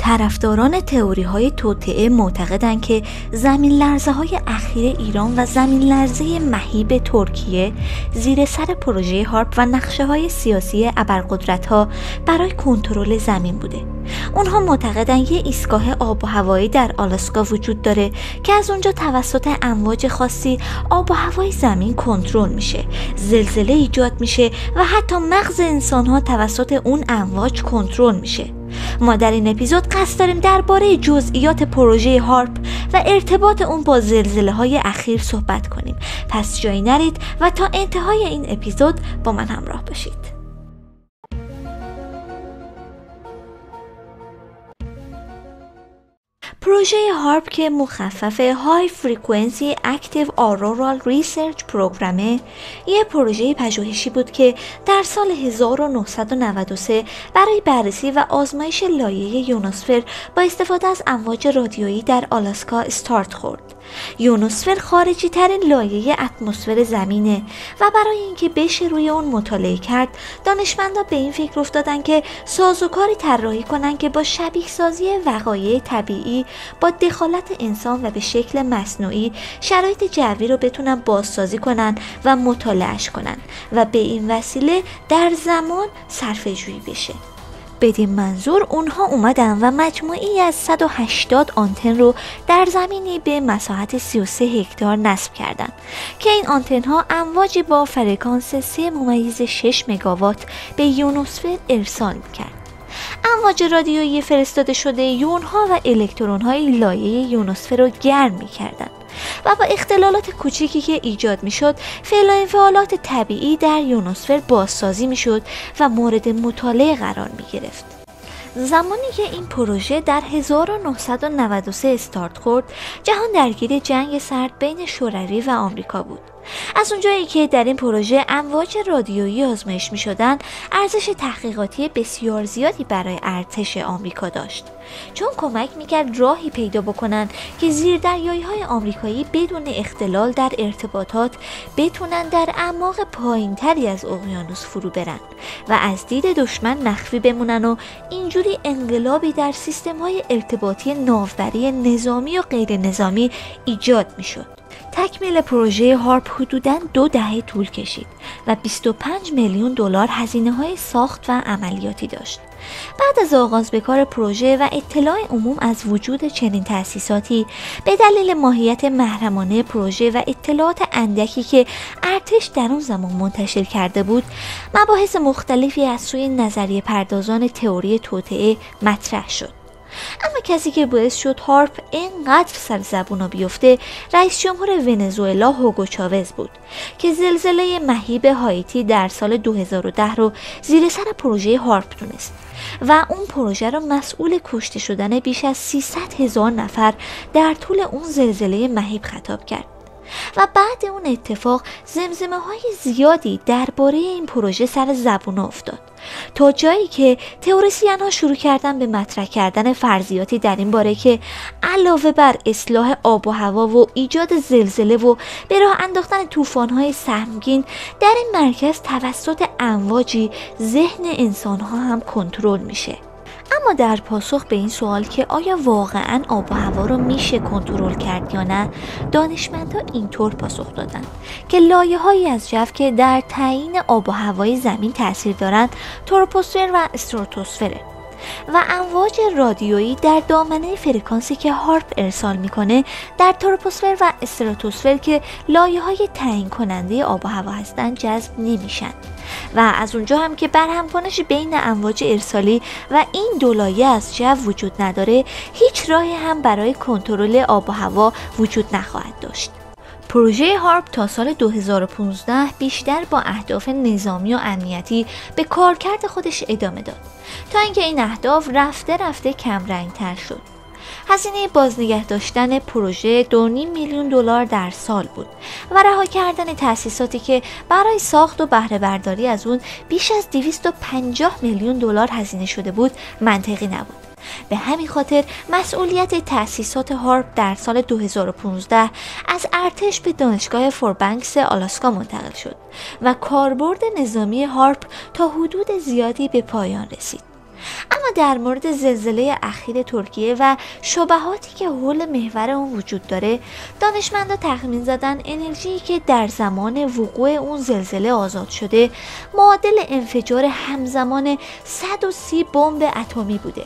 طرفداران تئوری‌های توطئه معتقدند که زمین لرزه‌های اخیر ایران و زمین لرزه مهیب ترکیه زیر سر پروژه هارپ و نقشه‌های سیاسی ابرقدرت‌ها برای کنترل زمین بوده. اونها معتقدند یه ایستگاه آب و هوایی در آلاسکا وجود داره که از اونجا توسط امواج خاصی آب و هوای زمین کنترل میشه، زلزله ایجاد میشه و حتی مغز انسان‌ها توسط اون امواج کنترل میشه. ما در این اپیزود قصد داریم درباره جزئیات پروژه هارپ و ارتباط اون با زلزله‌های اخیر صحبت کنیم. پس جایی نرید و تا انتهای این اپیزود با من همراه باشید. پروژه هارپ که مخفف های فرکانسی اکتیو آرورال ریسرچ پروگرامه، یه پروژه پژوهشی بود که در سال 1993 برای بررسی و آزمایش لایه یونوسفر با استفاده از امواج رادیویی در آلاسکا استارت خورد. یونوسفر خارجی ترین لایه اتمسفر زمینه و برای اینکه بشه روی اون مطالعه کرد، دانشمندا به این فکر افتادن که سازوکاری طراحی کنن که با شبیه سازی وقایع طبیعی با دخالت انسان و به شکل مصنوعی شرایط جوی رو بتونن بازسازی کنن و مطالعهش کنن و به این وسیله در زمان صرفه‌جویی بشه. بدین منظور اونها اومدن و مجموعی از 180 آنتن رو در زمینی به مساحت 33 هکتار نصب کردن که این آنتن ها امواجی با فرکانس 3.6 مگاوات به یونوسفر ارسال می‌کرد. امواج رادیویی فرستاده شده یون ها و الکترون های لایه یونوسفر رو گرم می‌کردند و با اختلالات کوچیکی که ایجاد میشد فعل و انفعالات طبیعی در یونوسفر بازسازی میشد و مورد مطالعه قرار می گرفت. زمانی که این پروژه در 1993 استارت خورد، جهان درگیر جنگ سرد بین شوروی و آمریکا بود. از اونجایی که در این پروژه امواج رادیویی آزمایش می شدن، ارزش تحقیقاتی بسیار زیادی برای ارتش آمریکا داشت، چون کمک میکرد راهی پیدا بکنن که زیردریایی‌های آمریکایی بدون اختلال در ارتباطات بتونن در اعماق پایین‌تری از اقیانوس فرو برن و از دید دشمن مخفی بمونن و اینجوری انقلابی در سیستم‌های ارتباطی ناوبری نظامی و غیر نظامی ایجاد میشد. تکمیل پروژه هارپ حدوداً 2 دهه طول کشید و 25 میلیون دلار هزینه‌های ساخت و عملیاتی داشت. بعد از آغاز به کار پروژه و اطلاع عموم از وجود چنین تأسیساتی، به دلیل ماهیت محرمانه پروژه و اطلاعات اندکی که ارتش در اون زمان منتشر کرده بود، مباحث مختلفی از سوی نظریه پردازان تئوری توطئه مطرح شد. اما کسی که باعث شد هارپ اینقدر سر زبونا بیفته، رئیس جمهور ونزوئلا هوگو چاوز بود که زلزله مهیب هایتی در سال 2010 رو زیر سر پروژه هارپ دونست و اون پروژه رو مسئول کشته شدن بیش از 300,000 نفر در طول اون زلزله مهیب خطاب کرد. و بعد اون اتفاق زمزمه های زیادی درباره این پروژه سر زبون افتاد، تا جایی که تئوریسین ها شروع کردن به مطرح کردن فرضیاتی در این باره که علاوه بر اصلاح آب و هوا و ایجاد زلزله و به راه انداختن طوفان های سهمگین در این مرکز توسط امواجی ذهن انسان ها هم کنترل میشه. اما در پاسخ به این سوال که آیا واقعاً آب و هوا رو میشه کنترل کرد یا نه، دانشمندان اینطور پاسخ دادن که لایه‌هایی از جو که در تعیین آب و هوای زمین تأثیر دارند تروپوسفر و استراتوسفره و امواج رادیویی در دامنه فرکانسی که هارپ ارسال میکنه در تروپوسفر و استراتوسفر که لایه‌های تعیین کننده آب و هوا هستند جذب نمیشن و از اونجا هم که برهمکنش بین امواج ارسالی و این دو لایه از جو وجود نداره، هیچ راهی هم برای کنترل آب و هوا وجود نخواهد داشت. پروژه هارپ تا سال 2015 بیشتر با اهداف نظامی و امنیتی به کارکرد خودش ادامه داد تا اینکه این اهداف رفته رفته کمرنگ‌تر شد. هزینه بازنگه داشتن پروژه 2.5 میلیون دلار در سال بود و رها کردن تأسیساتی که برای ساخت و بهره برداری از اون بیش از 250 میلیون دلار هزینه شده بود منطقی نبود. به همین خاطر مسئولیت تأسیسات هارپ در سال 2015 از ارتش به دانشگاه فوربنکس آلاسکا منتقل شد و کاربرد نظامی هارپ تا حدود زیادی به پایان رسید. اما در مورد زلزله اخیر ترکیه و شبهاتی که حول محور اون وجود داره، دانشمندا تخمین زدن انرژی که در زمان وقوع اون زلزله آزاد شده معادل انفجار همزمان 130 بمب اتمی بوده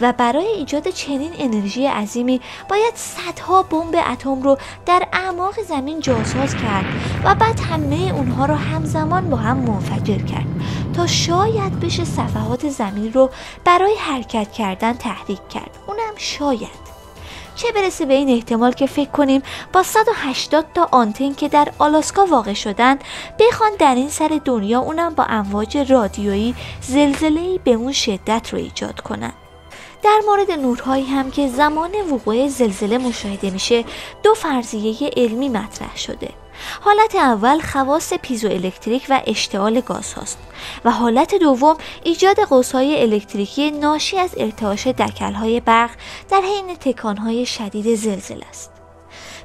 و برای ایجاد چنین انرژی عظیمی باید صدها بمب اتم رو در اعماق زمین جاساز کرد و بعد همه اونها رو همزمان با هم منفجر کرد تا شاید بشه صفحات زمین رو برای حرکت کردن تحریک کرد. اونم شاید. چه برسه به این احتمال که فکر کنیم با 180 تا آنتن که در آلاسکا واقع شدن بخوان در این سر دنیا اونم با امواج رادیویی زلزله‌ای به اون شدت رو ایجاد کنن. در مورد نورهایی هم که زمان وقوع زلزله مشاهده میشه، دو فرضیه علمی مطرح شده. حالت اول خواص پیزوالکتریک و اشتعال گاز هاست و حالت دوم ایجاد قوس‌های الکتریکی ناشی از ارتعاش دکل‌های برق در حین تکان‌های شدید زلزله است.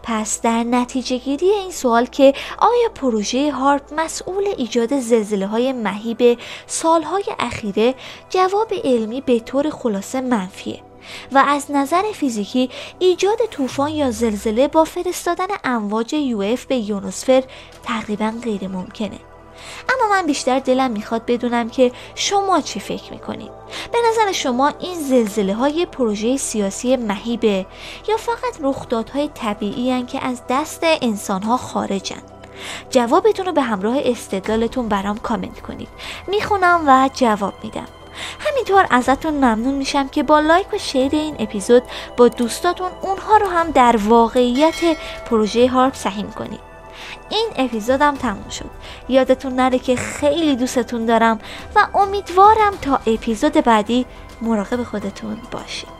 پس در نتیجه گیری این سوال که آیا پروژه هارپ مسئول ایجاد زلزله‌های مهیب سالهای اخیره، جواب علمی به طور خلاصه منفیه و از نظر فیزیکی ایجاد طوفان یا زلزله با فرستادن امواج UF به یونوسفر تقریبا غیر ممکنه. اما من بیشتر دلم میخواد بدونم که شما چی فکر میکنید؟ به نظر شما این زلزله های پروژه سیاسی مهیبه یا فقط رخدادهای طبیعی هن که از دست انسان ها خارجن؟ جوابتون رو به همراه استدلالتون برام کامنت کنید. میخونم و جواب میدم. همینطور ازتون ممنون میشم که با لایک و شیر این اپیزود با دوستاتون اونها رو هم در واقعیت پروژه هارپ سهیم کنید. این اپیزودم تموم شد. یادتون نره که خیلی دوستتون دارم و امیدوارم تا اپیزود بعدی مراقب خودتون باشید.